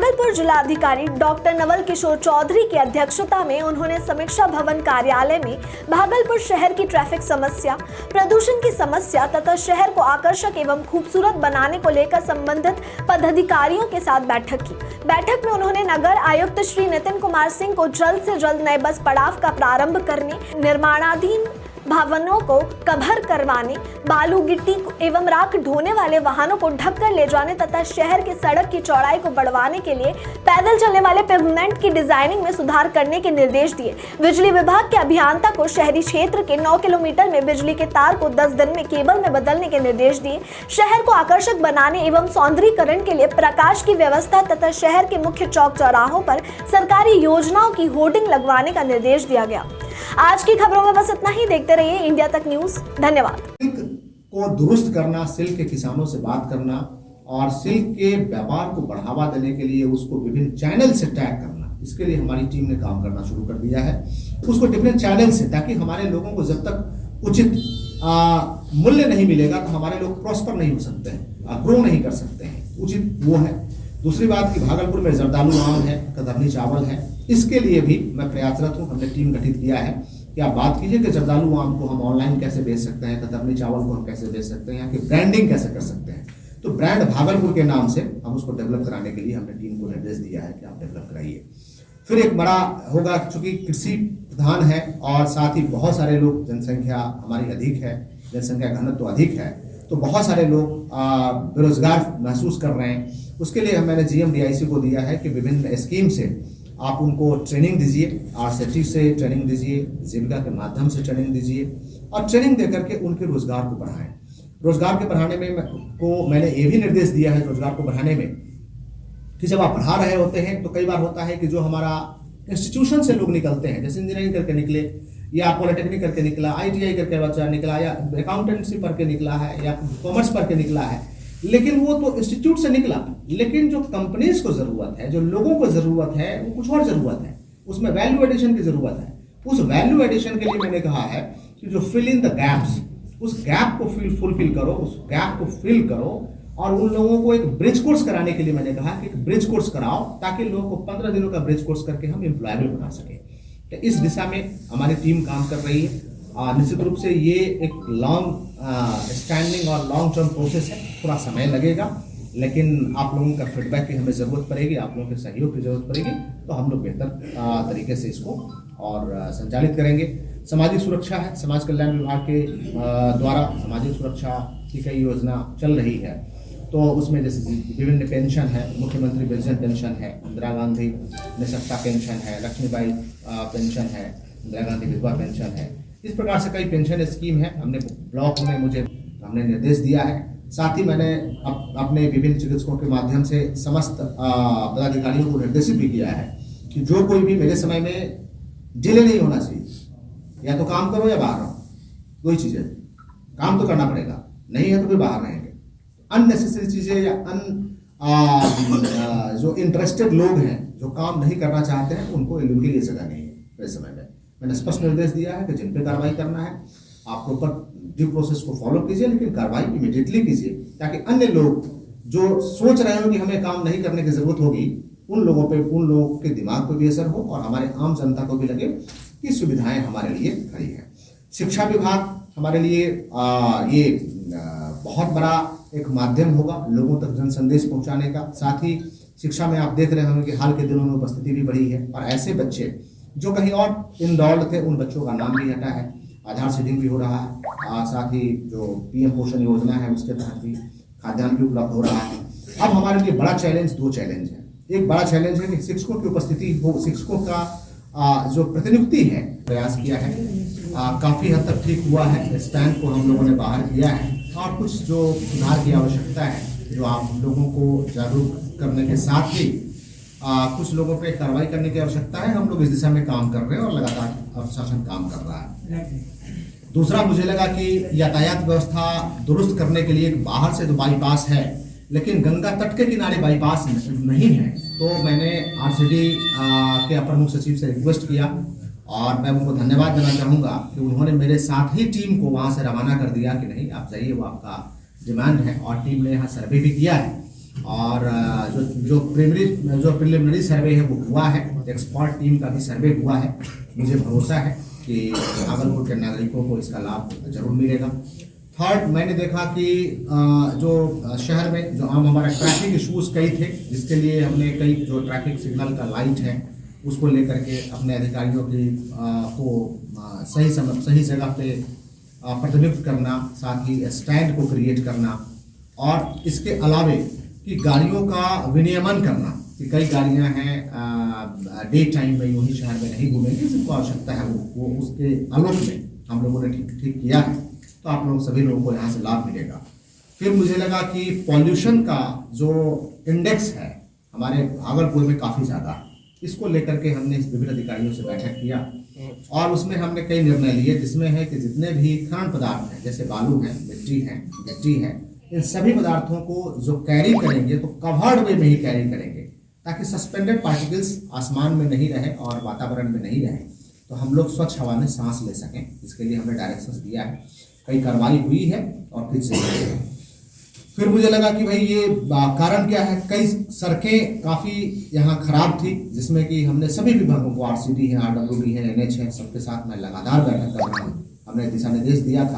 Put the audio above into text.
भागलपुर जिलाधिकारी डॉक्टर नवल किशोर चौधरी की अध्यक्षता में उन्होंने समीक्षा भवन कार्यालय में भागलपुर शहर की ट्रैफिक समस्या, प्रदूषण की समस्या तथा शहर को आकर्षक एवं खूबसूरत बनाने को लेकर संबंधित पदाधिकारियों के साथ बैठक की। बैठक में उन्होंने नगर आयुक्त श्री नितिन कुमार सिंह को जल्द से जल्द नए बस पड़ाव का प्रारंभ करने, निर्माणाधीन भवनों को कवर करवाने, बालू गिट्टी एवं राख ढोने वाले वाहनों को ढककर ले जाने तथा शहर की सड़क की चौड़ाई को बढ़वाने के लिए पैदल चलने वाले पेवमेंट की डिजाइनिंग में सुधार करने के निर्देश दिए। बिजली विभाग के अभियंता को शहरी क्षेत्र के 9 किलोमीटर में बिजली के तार को 10 दिन में केबल में बदलने के निर्देश दिए। शहर को आकर्षक बनाने एवं सौंदर्यीकरण के लिए प्रकाश की व्यवस्था तथा शहर के मुख्य चौक चौराहों पर सरकारी योजनाओं की होर्डिंग लगवाने का निर्देश दिया गया। आज की खबरों में बस इतना ही। देखते रहिए इंडिया तक न्यूज। धन्यवाद। सिल्क को दुरुस्त करना, सिल्क के किसानों से बात करना और सिल्क के व्यापार को बढ़ावा देने के लिए उसको विभिन्न चैनल से टैग करना, इसके लिए हमारी टीम ने काम करना शुरू कर दिया है। उसको डिफरेंट चैनल से, ताकि हमारे लोगों को जब तक उचित मूल्य नहीं मिलेगा तो हमारे लोग प्रॉस्पर नहीं हो सकते हैं, ग्रो नहीं कर सकते हैं। उचित वो है। दूसरी बात कि भागलपुर में जर्दालू आम है, कतरनी चावल है, इसके लिए भी मैं प्रयासरत हूँ। हमने टीम गठित किया है कि आप बात कीजिए कि जर्दालू आम को हम ऑनलाइन कैसे बेच सकते हैं, कतरनी चावल को हम कैसे बेच सकते हैं, यहाँ की ब्रांडिंग कैसे कर सकते हैं। तो ब्रांड भागलपुर के नाम से हम उसको डेवलप कराने के लिए हमने टीम को निर्देश दिया है कि आप डेवलप कराइए। फिर एक बड़ा होगा, चूंकि कृषि प्रधान है और साथ ही बहुत सारे लोग, जनसंख्या हमारी अधिक है, जनसंख्या घनत्व तो अधिक है, तो बहुत सारे लोग बेरोजगार महसूस कर रहे हैं। उसके लिए मैंने GMDIC को दिया है कि विभिन्न स्कीम से आप उनको ट्रेनिंग दीजिए, RCT से ट्रेनिंग दीजिए, जीविका के माध्यम से ट्रेनिंग दीजिए और ट्रेनिंग देकर के उनके रोजगार को बढ़ाएं। रोजगार के बढ़ाने में मैंने ये भी निर्देश दिया है, रोजगार को बढ़ाने में, कि जब आप पढ़ा रहे होते हैं तो कई बार होता है कि जो हमारा इंस्टीट्यूशन से लोग निकलते हैं, जैसे इंजीनियरिंग करके निकले या पॉलिटेक्निक करके निकला, ITI करके बच्चा निकला या अकाउंटेंसी पढ़ के निकला है या कॉमर्स पढ़ के निकला है, लेकिन वो तो इंस्टीट्यूट से निकला, लेकिन जो कंपनीज को जरूरत है, जो लोगों को जरूरत है, वो कुछ और जरूरत है, उसमें वैल्यू एडिशन की जरूरत है। उस वैल्यू एडिशन के लिए मैंने कहा है कि जो फिल इन द गैप्स, उस गैप को फुलफिल करो, उस गैप को फिल करो और उन लोगों को एक ब्रिज कोर्स कराने के लिए मैंने कहा कि एक ब्रिज कोर्स कराओ, ताकि लोगों को 15 दिनों का ब्रिज कोर्स करके हम एम्प्लॉयबल बना सके। तो इस दिशा में हमारी टीम काम कर रही है। निश्चित रूप से ये एक लॉन्ग स्टैंडिंग और लॉन्ग टर्म प्रोसेस है, थोड़ा समय लगेगा, लेकिन आप लोगों का फीडबैक की हमें ज़रूरत पड़ेगी, आप लोगों के सहयोग की ज़रूरत पड़ेगी, तो हम लोग बेहतर तरीके से इसको और संचालित करेंगे। सामाजिक सुरक्षा है, समाज कल्याण विभाग के द्वारा सामाजिक सुरक्षा की कई योजना चल रही है, तो उसमें जैसे विभिन्न पेंशन है, मुख्यमंत्री पेंशन पेंशन है, इंदिरा गांधी निःशक्ता पेंशन है, लक्ष्मीबाई पेंशन है, इंदिरा गांधी विधवा पेंशन है, इस प्रकार से कई पेंशन स्कीम है। हमने ब्लॉक में हमने निर्देश दिया है। साथ ही मैंने अपने विभिन्न चिकित्सकों के माध्यम से समस्त पदाधिकारियों को निर्देशित भी किया है कि जो कोई भी मेरे समय में डिले नहीं होना चाहिए, या तो काम करो या बाहर रहो, दो ही चीजें। काम तो करना पड़ेगा, नहीं है तो फिर बाहर रहेंगे। अननेसेसरी चीजें या जो इंटरेस्टेड लोग हैं, जो काम नहीं करना चाहते हैं, उनको उनके लिए जगह नहीं है। मेरे समय में मैंने स्पष्ट निर्देश दिया है कि जिन पे कार्रवाई करना है आप प्रॉपर ड्यू प्रोसेस को फॉलो कीजिए, लेकिन कार्रवाई इमीडिएटली कीजिए, ताकि अन्य लोग जो सोच रहे हो कि हमें काम नहीं करने की जरूरत होगी, उन लोगों के दिमाग पर भी असर हो और हमारे आम जनता को भी लगे कि सुविधाएं हमारे लिए खड़ी हैं। शिक्षा विभाग हमारे लिए ये बहुत बड़ा एक माध्यम होगा लोगों तक जन संदेश पहुंचाने का। साथ ही शिक्षा में आप देख रहे होंगे कि हाल के दिनों में उपस्थिति भी बढ़ी है और ऐसे बच्चे जो कहीं और इनरोल्ड थे, उन बच्चों का नाम भी हटा है, आधार सीडिंग भी हो रहा है। साथ ही जो PM पोषण योजना है उसके तहत भी खाद्यान्न भी उपलब्ध हो रहा है। अब हमारे लिए बड़ा चैलेंज, दो चैलेंज है। एक बड़ा चैलेंज है कि शिक्षकों की उपस्थिति हो, शिक्षकों का जो प्रतिनियुक्ति है, प्रयास किया है, काफ़ी हद तक ठीक हुआ है। स्टैंड को हम लोगों ने बाहर किया है और कुछ जो सुधार की आवश्यकता है, जो आप लोगों को जागरूक करने के साथ ही कुछ लोगों पे कार्रवाई करने की आवश्यकता है। हम लोग इस दिशा में काम कर रहे हैं और लगातार प्रशासन काम कर रहा है। दूसरा, मुझे लगा कि यातायात व्यवस्था दुरुस्त करने के लिए बाहर से तो बाईपास है, लेकिन गंगा तट के किनारे बाईपास नहीं है, तो मैंने RCD के अपर मुख्य सचिव से रिक्वेस्ट किया और मैं उनको धन्यवाद देना चाहूँगा कि उन्होंने मेरे साथ ही टीम को वहाँ से रवाना कर दिया कि नहीं आप जाइए, वो आपका डिमांड है। और टीम ने यहाँ सर्वे भी किया है और जो प्रिलिमिनरी सर्वे है वो हुआ है, एक्सपर्ट टीम का भी सर्वे हुआ है। मुझे भरोसा है कि भागलपुर के नागरिकों को इसका लाभ जरूर मिलेगा। थर्ड, मैंने देखा कि जो शहर में जो हमारा ट्रैफिक इश्यूज कई थे, जिसके लिए हमने कई जो ट्रैफिक सिग्नल का लाइट है उसको लेकर के अपने अधिकारियों की को सही जगह पे प्रतिनिधित्व करना, साथ ही स्टैंड को क्रिएट करना, और इसके अलावे कि गाड़ियों का विनियमन करना कि कई गाड़ियां हैं डे टाइम में यूं ही शहर में नहीं घूमेंगी, जिनको आवश्यकता है वो उसके आलोक में हम लोगों ने ठीक किया है, तो आप लोग सभी लोगों को यहाँ से लाभ मिलेगा। फिर मुझे लगा कि पॉल्यूशन का जो इंडेक्स है हमारे भागलपुर में काफ़ी ज़्यादा है, इसको लेकर के हमने विभिन्न अधिकारियों से बैठक किया और उसमें हमने कई निर्णय लिए, जिसमें है कि जितने भी खनन पदार्थ हैं जैसे बालू है, मिट्टी है, इन सभी पदार्थों को जो कैरी करेंगे तो कवर्ड वे में ही कैरी करेंगे, ताकि सस्पेंडेड पार्टिकल्स आसमान में नहीं रहे और वातावरण में नहीं रहे, तो हम लोग स्वच्छ हवा में सांस ले सकें। इसके लिए हमने डायरेक्शंस दिया है, कई कार्रवाई हुई है और फिर से। फिर मुझे लगा कि भाई ये कारण क्या है, कई सड़कें काफ़ी यहाँ खराब थी, जिसमें कि हमने सभी विभागों को, RCD है, RWD है, NH है, सबके साथ मैं लगातार बैठक कर रहा हूँ। हमने दिशा निर्देश दिया था